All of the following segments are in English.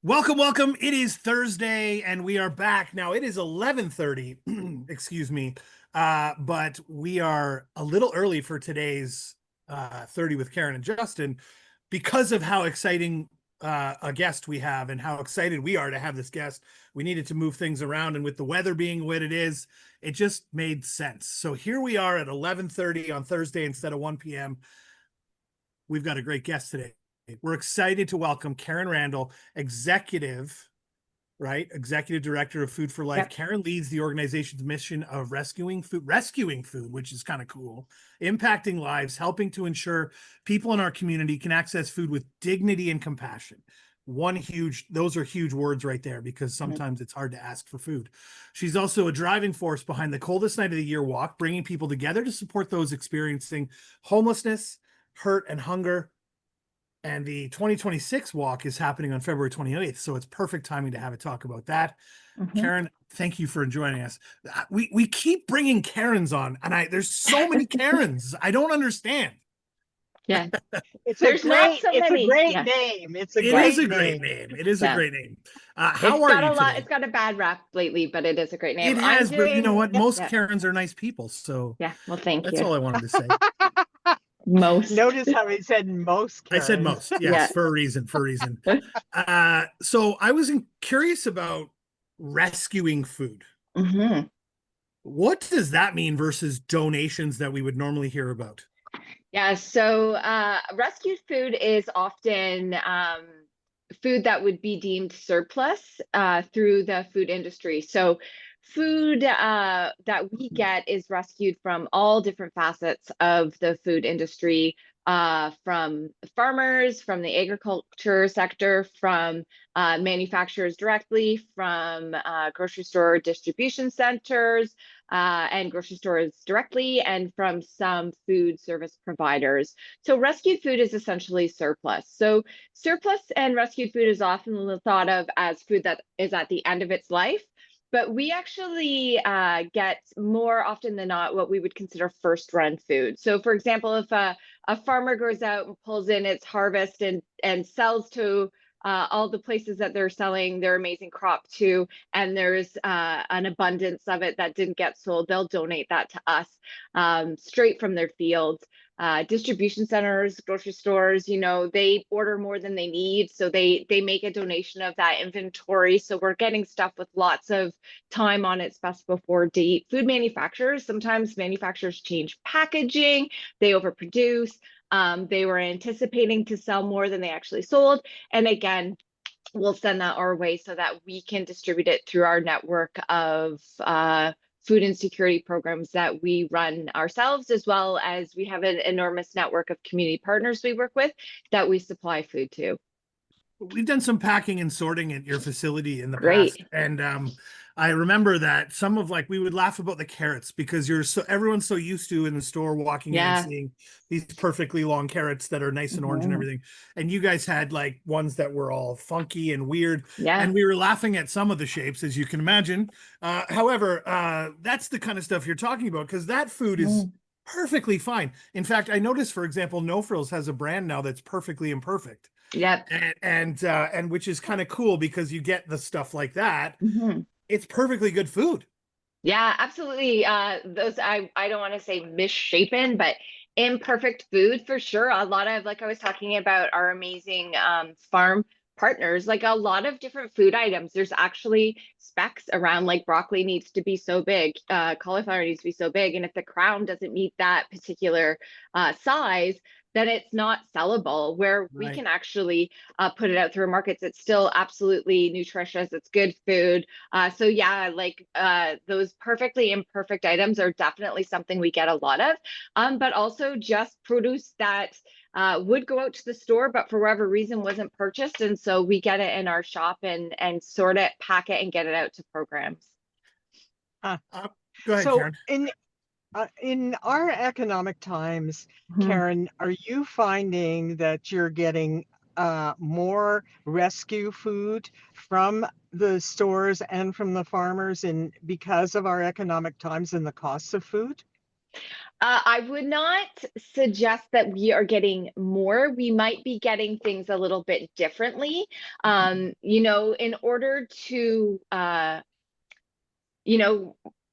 Welcome, welcome. It is Thursday and we are back. Now it is 11:30, excuse me. But we are a little early for today's 30 with Karen and Justin because of how exciting a guest we have and how excited we are to have this guest. We needed to move things around, and with the weather being what it is, it just made sense. So here we are at 11:30 on Thursday instead of 1 p.m. We've got a great guest today. We're excited to welcome Karen Randall, executive director of Food for Life. Yep. Karen leads the organization's mission of rescuing food, which is kind of cool, impacting lives, helping to ensure people in our community can access food with dignity and compassion. Those are huge words right there, because sometimes it's hard to ask for food. She's also a driving force behind the Coldest Night of the Year walk, bringing people together to support those experiencing homelessness, hurt, and hunger. And the 2026 walk is happening on February 28th. So it's perfect timing to have a talk about that. Karen, thank you for joining us. We keep bringing Karens on, and there's so many Karens. I don't understand. Yeah. It's There's not so it's many. a great Yeah. name. It is a great name. It is a Yeah. great name. It's How are got you a lot. today? It's got a bad rap lately, but it is a great name. It I'm has, but you know doing. what? Most Yeah. Karens are nice people. So Yeah. Well, thank that's you. all I wanted to say. Most. Notice how he said most I said Karens. most, yes, Yeah. for a reason. So I was curious about rescuing food. hmm What does that mean versus donations that we would normally hear about? Yeah. So, rescued food is often food that would be deemed surplus through the food industry. So, food that we get is rescued from all different facets of the food industry, from farmers, from the agriculture sector, from manufacturers directly, from grocery store distribution centers and grocery stores directly, and from some food service providers. So, rescued food is essentially surplus. So, surplus and rescued food is often thought of as food that is at the end of its life. But we actually get more often than not what we would consider first run food. So, for example, if a farmer goes out and pulls in its harvest and sells to all the places that they're selling their amazing crop to, and there's an abundance of it that didn't get sold, they'll donate that to us straight from their fields. Distribution centers, grocery stores, they order more than they need, so they make a donation of that inventory. So we're getting stuff with lots of time on its best before date. Food manufacturers, sometimes manufacturers change packaging, they overproduce. They were anticipating to sell more than they actually sold, and again, we'll send that our way so that we can distribute it through our network of food insecurity programs that we run ourselves, as well as we have an enormous network of community partners we work with that we supply food to. We've done some packing and sorting at your facility in the past, Great. and I remember that we would laugh about the carrots, because everyone's so used to in the store walking in and Yeah. seeing these perfectly long carrots that are nice and orange and everything, and you guys had like ones that were all funky and weird, Yeah. and we were laughing at some of the shapes, as you can imagine. However, that's the kind of stuff you're talking about, because that food is perfectly fine. In fact, I noticed, for example, No Frills has a brand now that's perfectly imperfect. Yep. And which is kind of cool, because you get the stuff like that. It's perfectly good food. Yeah, absolutely. Those I don't want to say misshapen, but imperfect food for sure. A lot of, like I was talking about, our amazing farm partners, like a lot of different food items. There's actually specs around, like broccoli needs to be so big, cauliflower needs to be so big, and if the crown doesn't meet that particular size, then it's not sellable. Where we can actually put it out through markets, it's still absolutely nutritious. It's good food. So yeah, like those perfectly imperfect items are definitely something we get a lot of. But also just produce that would go out to the store, but for whatever reason wasn't purchased, and so we get it in our shop and sort it, pack it, and get it out to programs. Go ahead, So Karen. in our economic times, Mhm. Karen, are you finding that you're getting more rescue food from the stores and from the farmers, and because of our economic times and the costs of food? I would not suggest that we are getting more. We might be getting things a little bit differently. In order to,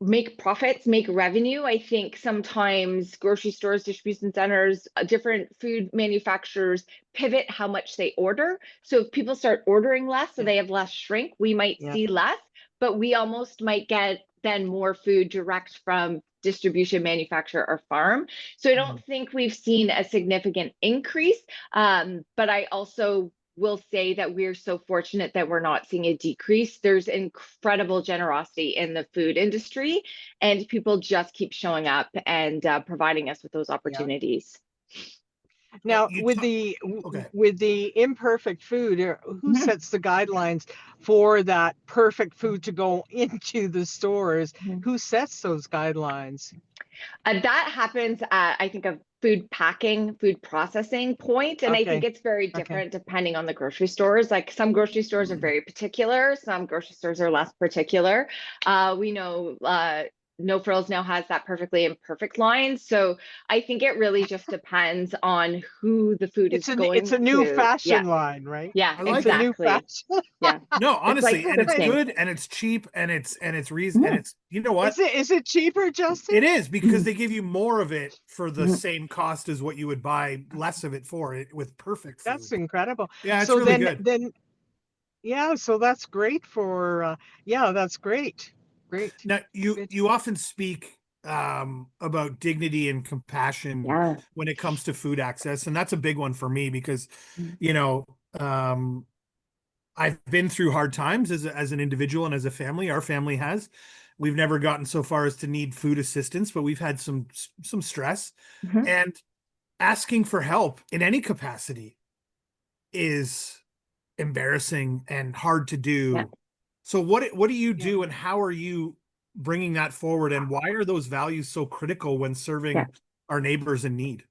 make profits, make revenue, I think sometimes grocery stores, distribution centers, different food manufacturers pivot how much they order. So if people start ordering less, so they have less shrink, we might see less, but we almost might get then more food direct from distribution manufacturer or farm. So I don't think we've seen a significant increase, but I also will say that we're so fortunate that we're not seeing a decrease. There's incredible generosity in the food industry, and people just keep showing up and providing us with those opportunities. Now, You with ta- the Okay. with the imperfect food, who Mhm. sets the guidelines for that perfect food to go into the stores? Mhm. Who sets those guidelines? That happens at, I think, a food packing, food processing point. And I think Okay. it's very Okay. different depending on the grocery stores. Like some grocery stores are very particular, some grocery stores are less particular. We know No Frills now has that perfectly imperfect line. So I think it really just depends on who the food is It's going a new to. Yeah, fashion line, right? yeah, I like It's a it. new exactly. fashion. Yeah. No, It's like honestly, and it's thrifting. good and it's cheap and it's reason and Mhm. it's, you know what? Is it cheaper, Justin? It is because they give you more of it for the Mhm. same cost as what you would buy less of it for it with perfect That's food. incredible. Yeah, it's So really good. then yeah, so that's great for yeah, that's great. Great. Now, you Good. you often speak about dignity and compassion Yeah. when it comes to food access, and that's a big one for me because, Mhm. you know, I've been through hard times as an individual and as a family. Our family has. We've never gotten so far as to need food assistance, but we've had some stress, Mhm. and asking for help in any capacity is embarrassing and hard to Yeah. do. So what do you Yeah. do and how are you bringing that forward and why are those values so critical when Yeah. serving our neighbors in need?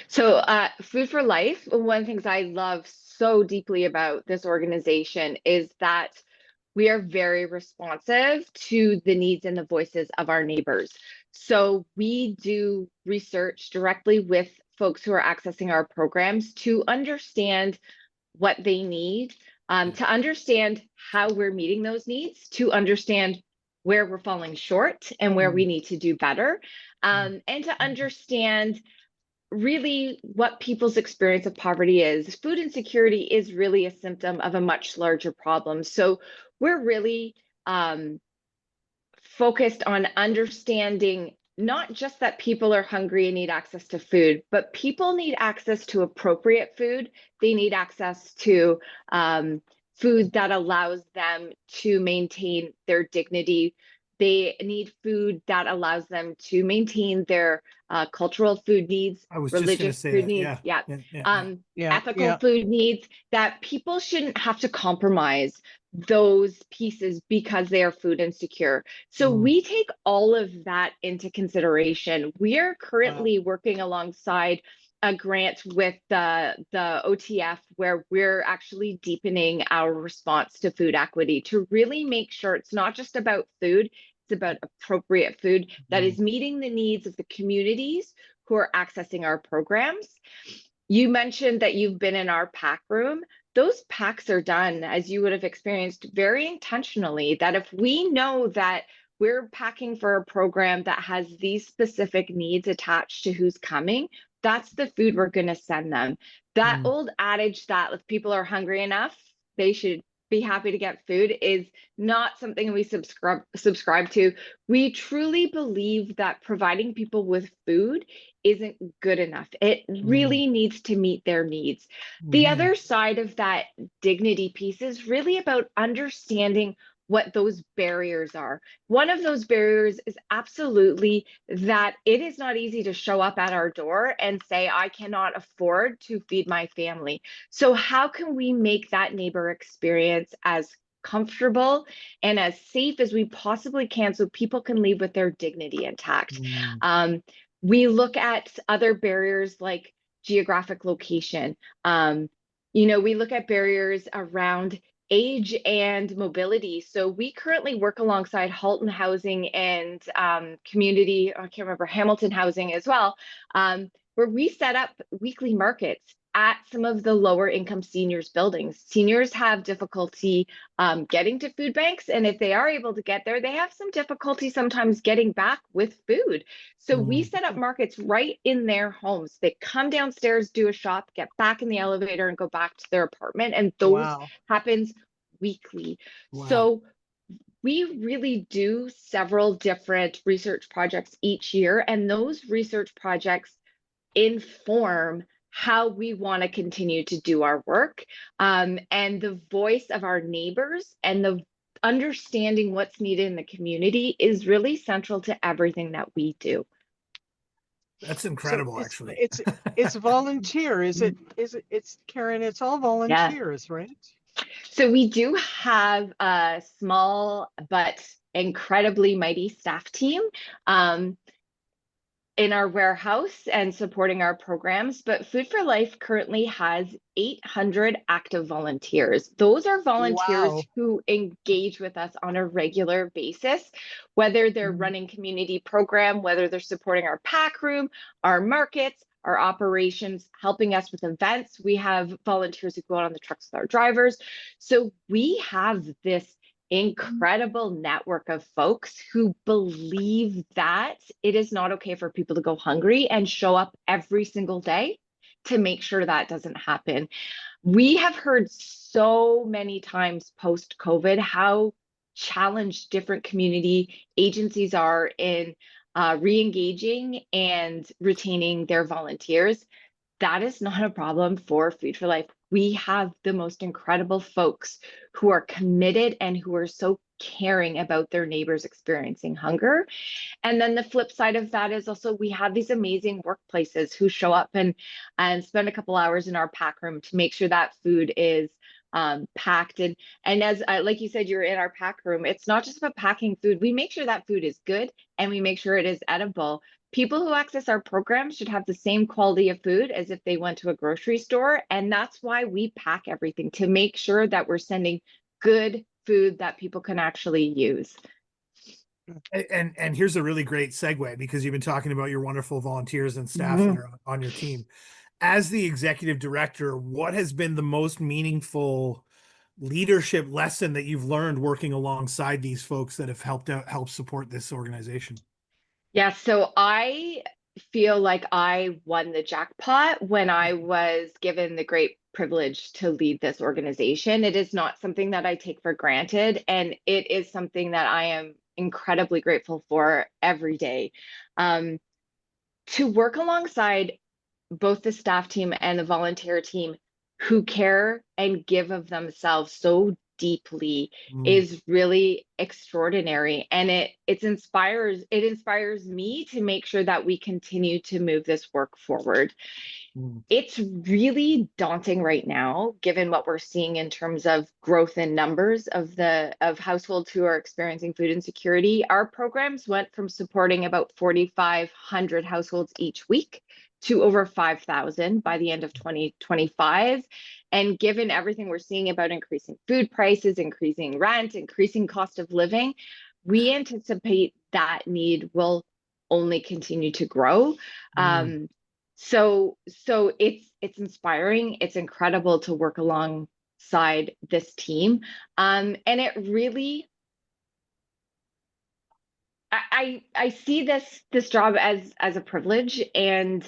So, Food for Life, one of the things I love so deeply about this organization is that we are very responsive to the needs and the voices of our neighbors. So, we do research directly with folks who are accessing our programs to understand what they need, to understand how we're meeting those needs, to understand where we're falling short and where we need to do better, and to understand really what people's experience of poverty is. Food insecurity is really a symptom of a much larger problem. So we're really focused on understanding not just that people are hungry and need access to food, but people need access to appropriate food. They need access to food that allows them to maintain their dignity. They need food that allows them to maintain their cultural food needs, I was just going to religious say food that. needs, Yeah. yeah, Yeah. Yeah. Yeah. Yeah. ethical Yeah. food needs, that people shouldn't have to compromise those pieces because they are food insecure. So we take all of that into consideration. We are Wow. currently working alongside a grant with the OTF where we're actually deepening our response to food equity to really make sure it's not just about food, it's about appropriate food that is meeting the needs of the communities who are accessing our programs. You mentioned that you've been in our pack room. Those packs are done, as you would have experienced, very intentionally. That if we know that we're packing for a program that has these specific needs attached to who's coming, that's the food we're going to send them. That old adage that if people are hungry enough, they should be happy to get food is not something we subscribe to. We truly believe that providing people with food isn't good enough. It really needs to meet their needs. The other side of that dignity piece is really about understanding what those barriers are. One of those barriers is absolutely that it is not easy to show up at our door and say, I cannot afford to feed my family. So, how can we make that neighbor experience as comfortable and as safe as we possibly can so people can leave with their dignity intact? We look at other barriers like geographic location. We look at barriers around age and mobility. So we currently work alongside Halton Housing and community, I can't remember, Hamilton Housing as well, where we set up weekly markets at some of the lower income seniors buildings. Seniors have difficulty getting to food banks, and if they are able to get there, they have some difficulty sometimes getting back with food. So we set up markets right in their homes. They come downstairs, do a shop, get back in the elevator and go back to their apartment, and those Wow. happens weekly. Wow. So we really do several different research projects each year, and those research projects inform how we want to continue to do our work. And the voice of our neighbors and the understanding what's needed in the community is really central to everything that we do. That's So incredible, actually. it's volunteer, it's Karen, it's all volunteers, right? So we do have a small but incredibly mighty staff team in our warehouse and supporting our programs, but Food for Life currently has 800 active volunteers. Those are volunteers Wow. who engage with us on a regular basis, whether they're running community program, whether they're supporting our pack room, our markets, our operations, helping us with events. We have volunteers who go out on the trucks with our drivers. So we have this incredible network of folks who believe that it is not okay for people to go hungry and show up every single day to make sure that doesn't happen. We have heard so many times post-COVID how challenged different community agencies are in re-engaging and retaining their volunteers. That is not a problem for Food for Life. We have the most incredible folks who are committed and who are so caring about their neighbors experiencing hunger. And then the flip side of that is also we have these amazing workplaces who show up and spend a couple hours in our pack room to make sure that food is packed. And as like you said, you're in our pack room. It's not just about packing food. We make sure that food is good and we make sure it is edible. People who access our program should have the same quality of food as if they went to a grocery store. And that's why we pack everything, to make sure that we're sending good food that people can actually use. And here's a really great segue, because you've been talking about your wonderful volunteers and staff that are on your team. As the executive director, what has been the most meaningful leadership lesson that you've learned working alongside these folks that have helped support this organization? Yeah, so I feel like I won the jackpot when I was given the great privilege to lead this organization. It is not something that I take for granted, and it is something that I am incredibly grateful for every day. To work alongside both the staff team and the volunteer team who care and give of themselves so deeply is really extraordinary, and it inspires me to make sure that we continue to move this work forward. It's really daunting right now, given what we're seeing in terms of growth in numbers of households who are experiencing food insecurity. Our programs went from supporting about 4,500 households each week to over 5,000 by the end of 2025. And given everything we're seeing about increasing food prices, increasing rent, increasing cost of living, we anticipate that need will only continue to grow. So it's inspiring. It's incredible to work alongside this team. And it really, I see this job as a privilege, and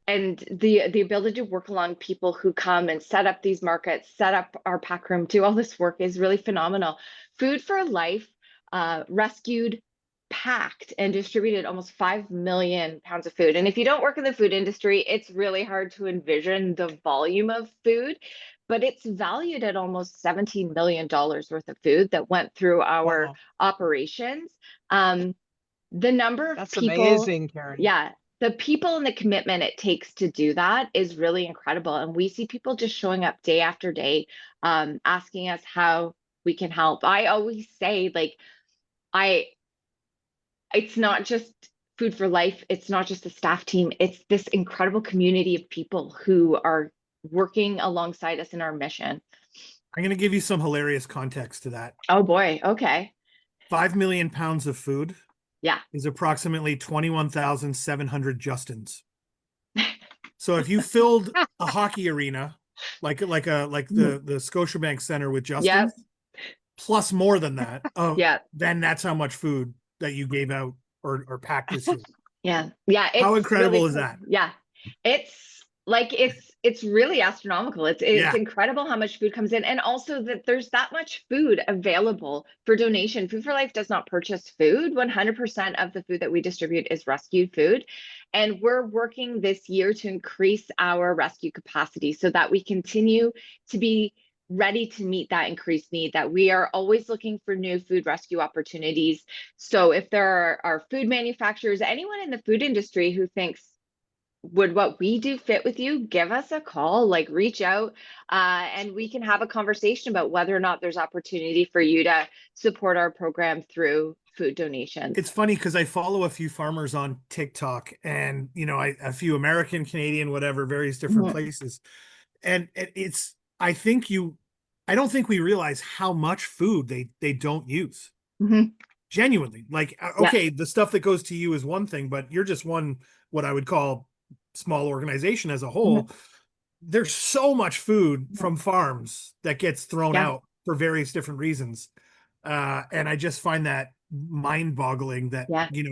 the ability to work along people who come and set up these markets, set up our pack room, do all this work is really phenomenal. Food for Life rescued, packed, and distributed almost 5 million pounds of food. And if you don't work in the food industry, it's really hard to envision the volume of food, but it's valued at almost $17 million worth of food that went through our operations. The number of That's people, amazing, Karen. yeah, the people and the commitment it takes to do that is really incredible. And we see people just showing up day after day, asking us how we can help. I always say, like, it's not just Food for Life. It's not just the staff team. It's this incredible community of people who are working alongside us in our mission. I'm going to give you some hilarious context to that. Oh boy. Okay. 5 million pounds of food Yeah. is approximately 21,700 Justins. So if you filled a hockey arena, like the Scotiabank Center with Yep. Justins, plus more than that, Yeah. then that's how much food that you gave out or packed this year. Yeah. Yeah. How It's incredible really is cool. that? Yeah. It's like, it's really astronomical. It's Yeah. incredible how much food comes in, and also that there's that much food available for donation. Food for Life does not purchase food. 100% of the food that we distribute is rescued food. And we're working this year to increase our rescue capacity so that we continue to be ready to meet that increased need, that we are always looking for new food rescue opportunities. So if there are food manufacturers, anyone in the food industry who thinks, would what we do fit with you, give us a call, like reach out, and we can have a conversation about whether or not there's opportunity for you to support our program through food donations. It's funny because I follow a few farmers on TikTok, and a few American, Canadian, whatever, various different places. And I don't think we realize how much food they don't use. Genuinely. Like, okay, the stuff that goes to you is one thing, but you're just one, what I would call small organization as a whole. There's so much food from farms that gets thrown out for various different reasons. And I just find that mind-boggling that,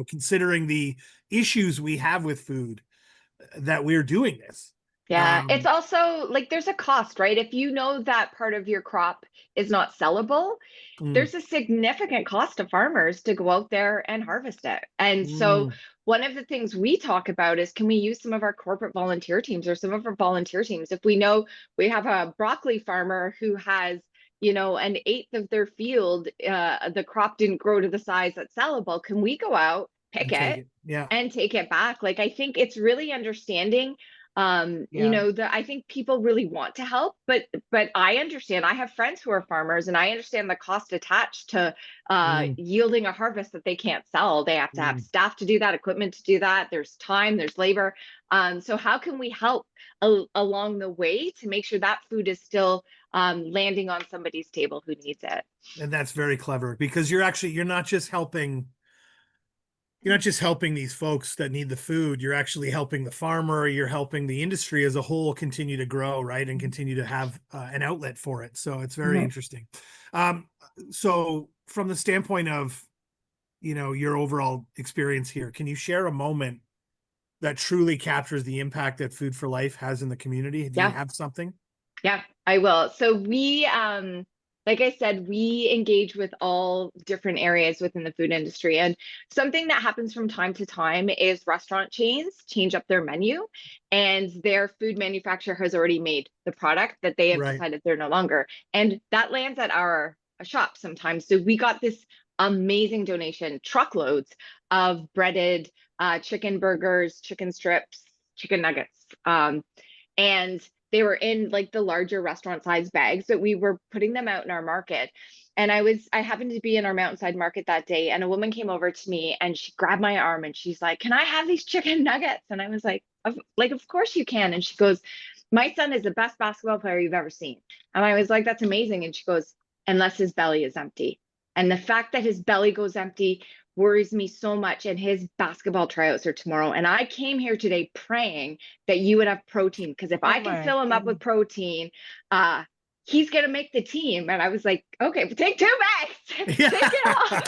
considering the issues we have with food, that we're doing this. Yeah, it's also like there's a cost, right? If you know that part of your crop is not sellable, there's a significant cost to farmers to go out there and harvest it. And so one of the things we talk about is, can we use some of our corporate volunteer teams or some of our volunteer teams? If we know we have a broccoli farmer who has, an eighth of their field, the crop didn't grow to the size that's sellable, can we go out, pick it, and take it back? Like, I think it's really understanding. I think people really want to help, but I understand. I have friends who are farmers, and I understand the cost attached to yielding a harvest that they can't sell. They have to have staff to do that, equipment to do that. There's time, there's labor. So how can we help along the way to make sure that food is still landing on somebody's table who needs it? And that's very clever, because you're not just helping these folks that need the food. You're actually helping the farmer. You're helping the industry as a whole continue to grow, right, and continue to have an outlet for it. So it's very interesting. So from the standpoint of, your overall experience here, can you share a moment that truly captures the impact that Food for Life has in the community? Do you have something? Yeah, I will. So we, like I said, we engage with all different areas within the food industry. And something that happens from time to time is restaurant chains change up their menu, and their food manufacturer has already made the product that they have decided they're no longer. And that lands at our shop sometimes. So we got this amazing donation, truckloads of breaded chicken burgers, chicken strips, chicken nuggets. And they were in like the larger restaurant size bags, but we were putting them out in our market. And I happened to be in our Mountainside market that day, and a woman came over to me and she grabbed my arm and she's like, "Can I have these chicken nuggets?" And I was like, of course you can. And she goes, "My son is the best basketball player you've ever seen." And I was like, "That's amazing." And she goes, "Unless his belly is empty." And the fact that his belly goes empty worries me so much, and his basketball tryouts are tomorrow. And I came here today praying that you would have protein, because if I can fill him up with protein, he's going to make the team. And I was like, okay, take 2 bags, take it off.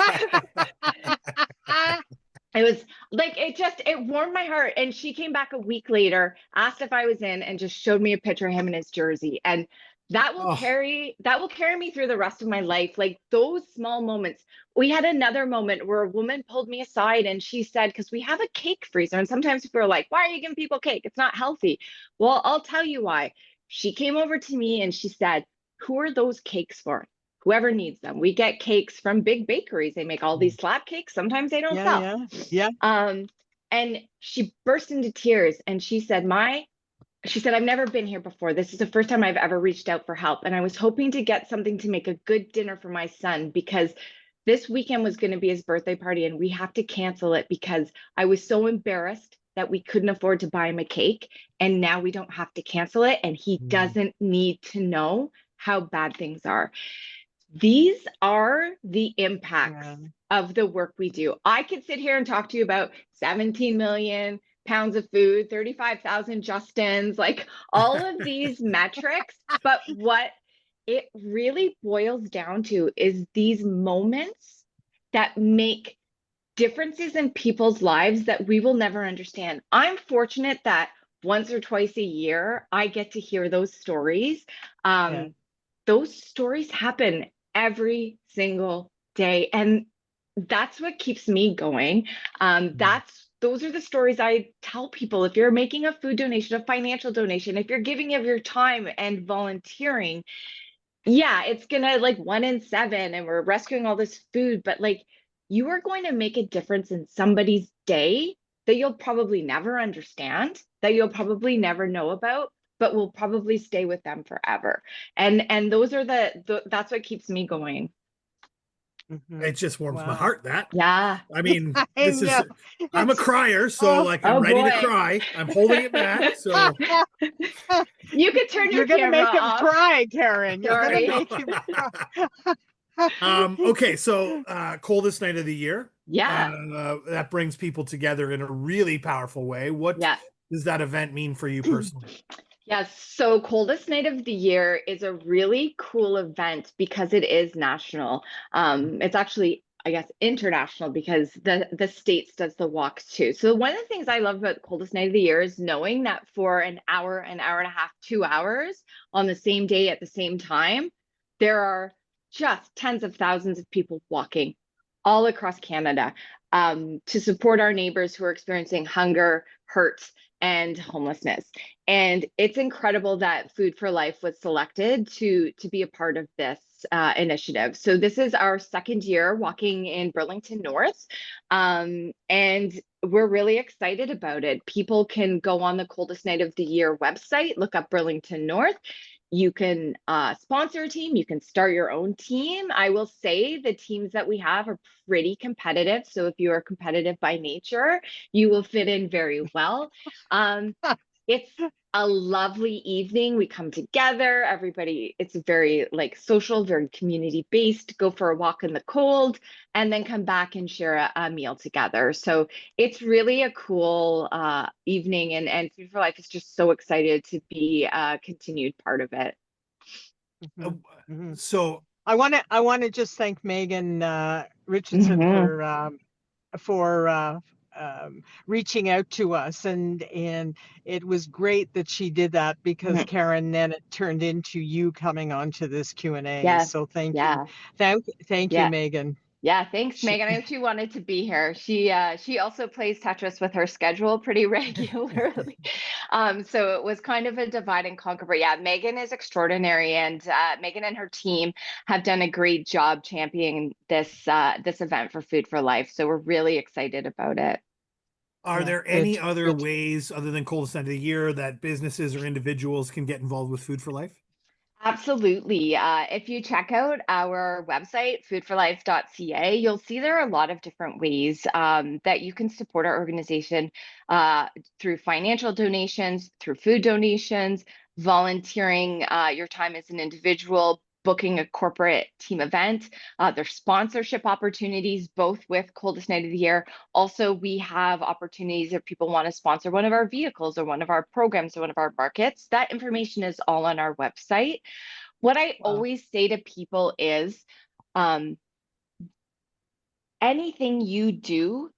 It was like, it warmed my heart. And she came back a week later, asked if I was in, and just showed me a picture of him in his jersey. And that will carry me through the rest of my life. Like those small moments. We had another moment where a woman pulled me aside and she said, because we have a cake freezer, and sometimes people are like, "Why are you giving people cake? It's not healthy." Well, I'll tell you why. She came over to me and she said, "Who are those cakes for? Whoever needs them. We get cakes from big bakeries. They make all these slab cakes. Sometimes they don't sell." And she burst into tears and she said, "I've never been here before. This is the first time I've ever reached out for help. And I was hoping to get something to make a good dinner for my son, because this weekend was going to be his birthday party and we have to cancel it because I was so embarrassed that we couldn't afford to buy him a cake, and now we don't have to cancel it, and he doesn't need to know how bad things are. These are the impacts of the work we do. I could sit here and talk to you about 17 million pounds of food, 35,000 Justins, like all of these metrics. But what it really boils down to is these moments that make differences in people's lives that we will never understand. I'm fortunate that once or twice a year, I get to hear those stories. Those stories happen every single day. And that's what keeps me going. Those are the stories I tell people. If you're making a food donation, a financial donation, if you're giving of your time and volunteering, yeah, it's gonna like 1 in 7 and we're rescuing all this food, but like you are going to make a difference in somebody's day that you'll probably never understand, that you'll probably never know about, but will probably stay with them forever. And those are that's what keeps me going. It just warms my Wow. heart. That, Yeah. I mean, I this know. is, I'm a crier, so like I'm Oh ready to boy. cry. I'm holding it back. So You could turn your You're gonna camera make him off. cry, Karen. You're gonna Sorry. make him cry. okay, so coldest night of the year. Yeah. That brings people together in a really powerful way. What Yeah. does that event mean for you personally? Yeah, so Coldest Night of the Year is a really cool event because it is national. It's actually, I guess, international because the States does the walks too. So one of the things I love about Coldest Night of the Year is knowing that for an hour and a half, 2 hours on the same day at the same time, there are just tens of thousands of people walking all across Canada to support our neighbors who are experiencing hunger, hurt, and homelessness. And it's incredible that Food for Life was selected to be a part of this initiative. So this is our second year walking in Burlington North, and we're really excited about it. People can go on the Coldest Night of the Year website, look up Burlington North. You can sponsor a team. You can start your own team. I will say the teams that we have are pretty competitive. So if you are competitive by nature, you will fit in very well. It's a lovely evening. We come together, everybody, it's very like social, very community based, go for a walk in the cold, and then come back and share a meal together. So it's really a cool evening, and Food for Life is just so excited to be a continued part of it. So I want to just thank Megan Richardson for reaching out to us, and it was great that she did that because Karen, then it turned into you coming onto this Q&A. Yeah. So thank Yeah. you. Thank you, Megan. Yeah, thanks, Megan. I know she wanted to be here. She also plays Tetris with her schedule pretty regularly. So it was kind of a divide and conquer. But yeah, Megan is extraordinary, and Megan and her team have done a great job championing this event for Food for Life. So we're really excited about it. Are there any other ways other than Coldest Night of the Year that businesses or individuals can get involved with Food for Life? Absolutely. If you check out our website, foodforlife.ca, you'll see there are a lot of different ways that you can support our organization through financial donations, through food donations, volunteering your time as an individual, booking a corporate team event. There's sponsorship opportunities, both with Coldest Night of the Year. Also, we have opportunities if people want to sponsor one of our vehicles or one of our programs or one of our markets. That information is all on our website. What I always say to people is anything you do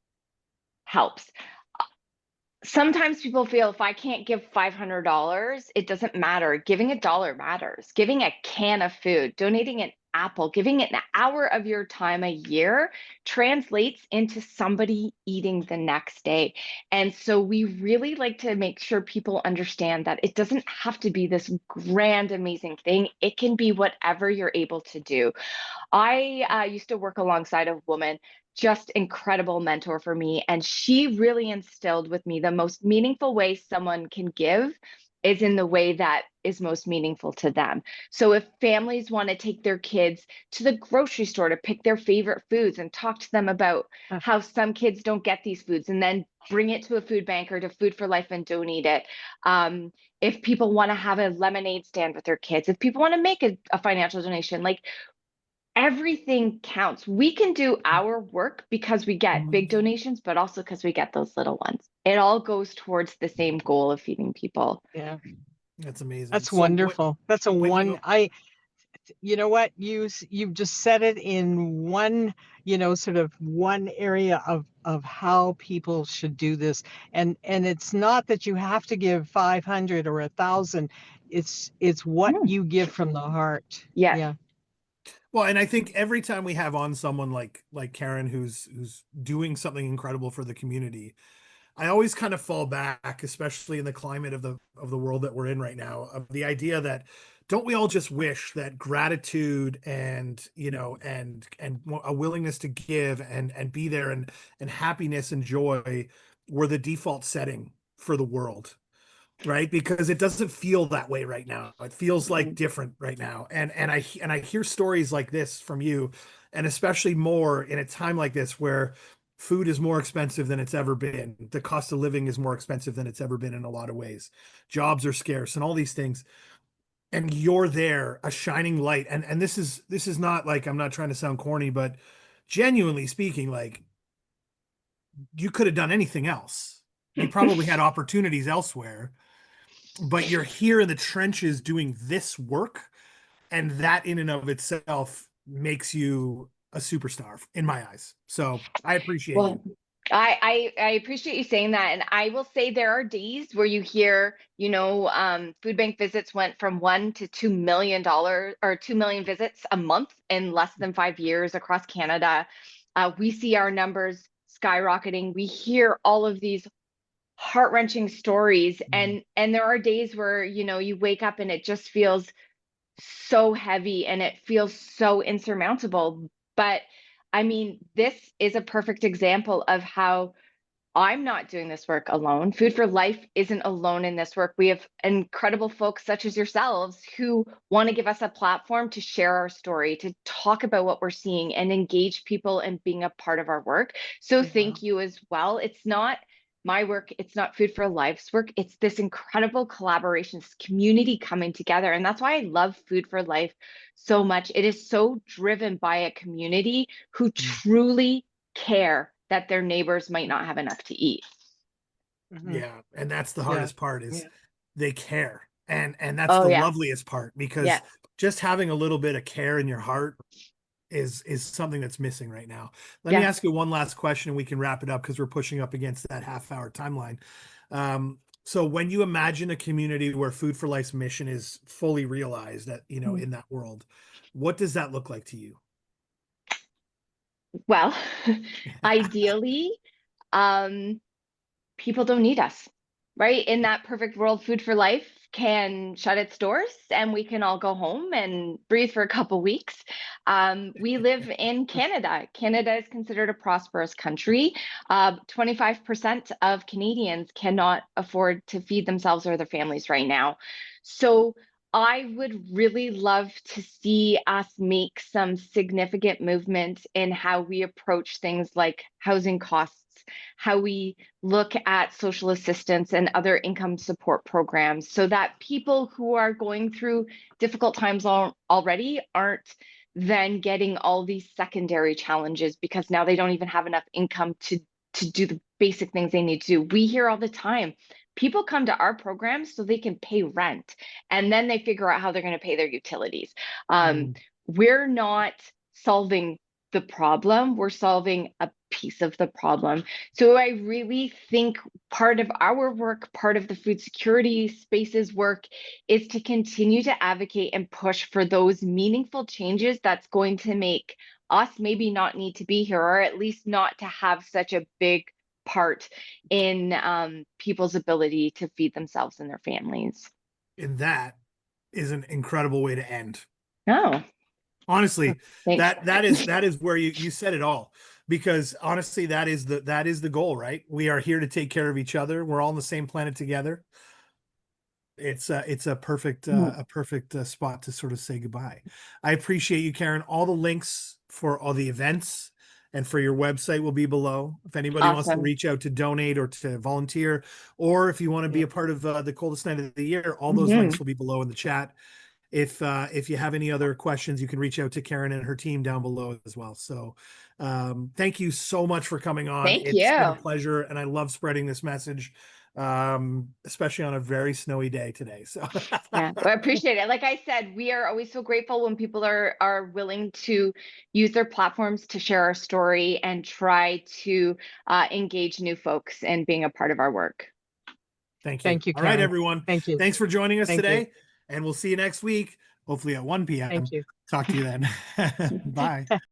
helps. Sometimes people feel if I can't give $500, it doesn't matter. Giving $1 matters. Giving a can of food, donating an apple, giving it an hour of your time a year translates into somebody eating the next day. And so we really like to make sure people understand that it doesn't have to be this grand, amazing thing. It can be whatever you're able to do. I used to work alongside a woman, just incredible mentor for me. And she really instilled with me the most meaningful way someone can give is in the way that is most meaningful to them. So if families want to take their kids to the grocery store to pick their favorite foods and talk to them about how some kids don't get these foods, and then bring it to a food bank or to Food for Life and donate it. If people want to have a lemonade stand with their kids, if people want to make a financial donation, like, everything counts. We can do our work because we get big donations, but also because we get those little ones. It all goes towards the same goal of feeding people. Yeah, That's amazing. that's So wonderful. That's a when one, you know what, you've just said it in one, sort of one area of how people should do this. And it's not that you have to give 500 or 1,000. It's what you give from the heart. Yes. Yeah. Well, and I think every time we have on someone like Karen who's doing something incredible for the community, I always kind of fall back, especially in the climate of the world that we're in right now, of the idea that don't we all just wish that gratitude and, and a willingness to give and be there and happiness and joy were the default setting for the world, right? Because it doesn't feel that way right now. It feels like different right now. And I hear stories like this from you, and especially more in a time like this where food is more expensive than it's ever been. The cost of living is more expensive than it's ever been in a lot of ways. Jobs are scarce and all these things. And you're there, a shining light. And this is not like, I'm not trying to sound corny, but genuinely speaking, like, you could have done anything else. You probably had opportunities elsewhere, but you're here in the trenches doing this work, and that in and of itself makes you a superstar in my eyes. So I appreciate Well, you. I appreciate you saying that. And I will say there are days where you hear, food bank visits went from $1 to $2 million or 2 million visits a month in less than 5 years across Canada. We see our numbers skyrocketing. We hear all of these heart-wrenching stories, and there are days where, you wake up and it just feels so heavy and it feels so insurmountable. But I mean, this is a perfect example of how I'm not doing this work alone. Food for Life isn't alone in this work. We have incredible folks such as yourselves who want to give us a platform to share our story, to talk about what we're seeing and engage people in being a part of our work. So thank you as well. It's not my work, it's not Food for Life's work. It's this incredible collaboration, this community coming together. And that's why I love Food for Life so much. It is so driven by a community who truly care that their neighbors might not have enough to eat. Yeah. And that's the hardest part is they care. And that's Oh, the yeah. loveliest part, because Yeah. just having a little bit of care in your heart is something that's missing right now. Let me ask you one last question and we can wrap it up because we're pushing up against that half-hour timeline. So when you imagine a community where Food for Life's mission is fully realized that, in that world, what does that look like to you? Well, ideally, people don't need us, right? In that perfect world, Food for Life can shut its doors and we can all go home and breathe for a couple weeks. We live in Canada. Canada is considered a prosperous country. 25% of Canadians cannot afford to feed themselves or their families right now. So I would really love to see us make some significant movement in how we approach things like housing costs, how we look at social assistance and other income support programs, so that people who are going through difficult times already aren't then getting all these secondary challenges because now they don't even have enough income to do the basic things they need to do. We hear all the time, people come to our programs so they can pay rent, and then they figure out how they're going to pay their utilities. We're not solving the problem, we're solving a piece of the problem. So I really think part of our work, part of the food security space's work, is to continue to advocate and push for those meaningful changes that's going to make us maybe not need to be here, or at least not to have such a big part in people's ability to feed themselves and their families. And that is an incredible way to end. Oh, Honestly, thanks. that is where you said it all, because honestly, that is the goal, right? We are here to take care of each other. We're all on the same planet together. it's a perfect Mm. spot to sort of say goodbye. I appreciate you, Karen. All the links for all the events and for your website will be below. If anybody wants to Awesome. reach out to donate or to volunteer, or if you want to be Yeah. a part of the coldest night of the year, all those Mhm. links will be below in the chat. If you have any other questions, you can reach out to Karen and her team down below as well. So thank you so much for coming on. Thank It's been a you. pleasure, and I love spreading this message, especially on a very snowy day today. So Yeah, well, I appreciate it. Like I said, we are always so grateful when people are willing to use their platforms to share our story and try to engage new folks in being a part of our work. thank you. Thank you, All right, Karen. everyone. Thank you. Thanks for joining us Thank you. today, and we'll see you next week, hopefully at 1 p.m. Thank you. Talk to you then. Bye.